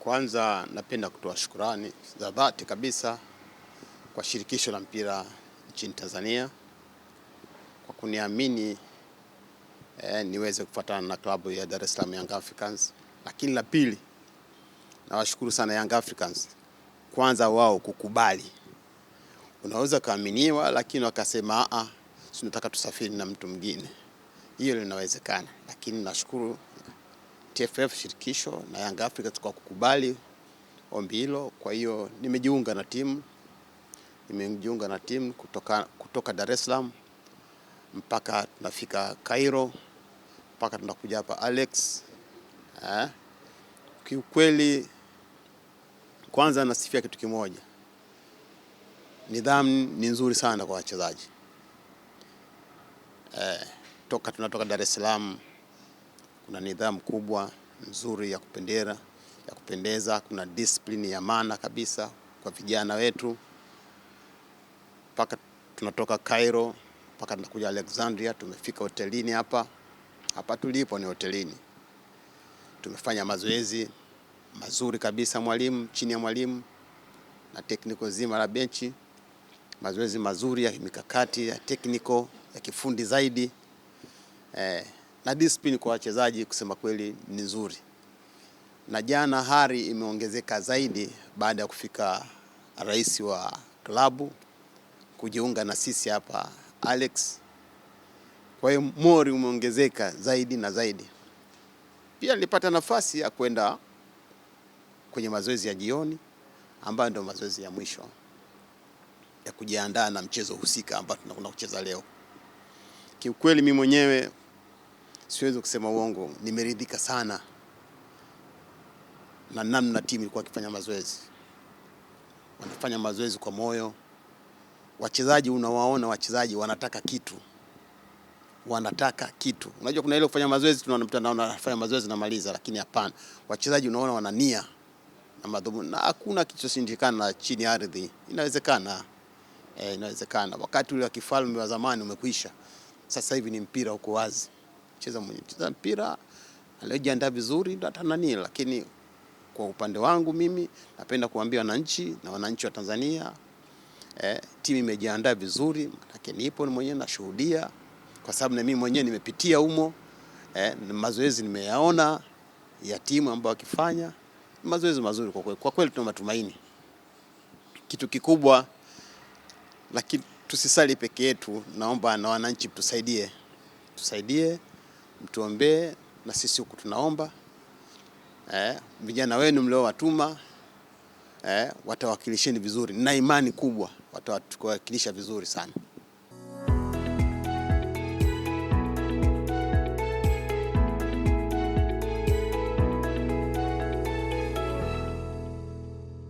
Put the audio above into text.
Kwanza napenda kutoa shukrani za dhati kabisa kwa shirikisho la mpira nchini Tanzania kwa kuniamini niweze kufuatana na klabu ya Dar es Salaam Young Africans. Lakini la pili, nawashukuru sana Young Africans. Kwanza wao kukubali. Unaweza kaaminiwa lakini wakasema tunataka tusafiri na mtu mwingine. Hiyo linawezekana. Lakini nashukuru TFF shirikisho na Young Africans kwa kukubali ombi hilo. Kwa hiyo nimejiunga na timu kutoka Dar es Salaam mpaka tunafika Cairo, mpaka tunakuja hapa Alex. Kiukweli kwanza nasifia kitu kimoja. Nidhamu ni nzuri sana kwa wachezaji. Tunatoka Dar es Salaam, kuna nidhamu kubwa nzuri ya kupendeza, kuna discipline ya maana kabisa kwa vijana wetu. Mpaka tunatoka Cairo, mpaka tunakuja Alexandria, tumefika hotelini hapa. Hapa tulipo ni hotelini. Tumefanya mazoezi mazuri kabisa chini ya mwalimu na technical zima la benchi. Mazoezi mazuri ya mikakati ya technical ya kifundi zaidi. Na discipline kwa wachezaji kusema kweli ni nzuri. Na jana hari imeongezeka zaidi baada ya kufika rais wa klabu kujiunga na sisi hapa Alex. Kwa hiyo mori umeongezeka zaidi na zaidi. Pia nilipata nafasi ya kwenda kwenye mazoezi ya jioni ambayo ndio mazoezi ya mwisho ya kujiandaa na mchezo husika ambao tunakwenda kucheza leo. Kiukweli mimi mwenyewe siwezi kusema uongo, nimeridhika sana na namna timu ilikuwa ikifanya mazoezi. Wanafanya mazoezi kwa moyo. Wachezaji unawaona wachezaji wanataka kitu. Unajua kuna ile kufanya mazoezi tunaona anafanya mazoezi na maliza, lakini hapana. Wachezaji unaona wana nia na madhumuni, na hakuna kilichoshindikana chini ya ardhi. Inawezekana. Inawezekana. Wakati ule wa kifalme wa zamani umekwisha. Sasa hivi ni mpira uko wazi. Cheza mpira, aliyojiandaa vizuri ndio atanania. Lakini kwa upande wangu mimi napenda kuambia wananchi wa Tanzania, timu imejiandaa vizuri, maana nipo mwenyewe nashuhudia kwa sababu na mimi mwenyewe nimepitia humo. Mazoezi nimeyaona ya timu ambao wakifanya mazoezi mazuri kwa kweli. Kwa kweli tuna matumaini. Kitu kikubwa, lakini tusisali peke yetu, naomba na wananchi tusaidie, mtuombee, na sisi huku tunaomba. Vijana wenu mliowatuma watawakilisheni vizuri, na imani kubwa watawakilisha vizuri sana.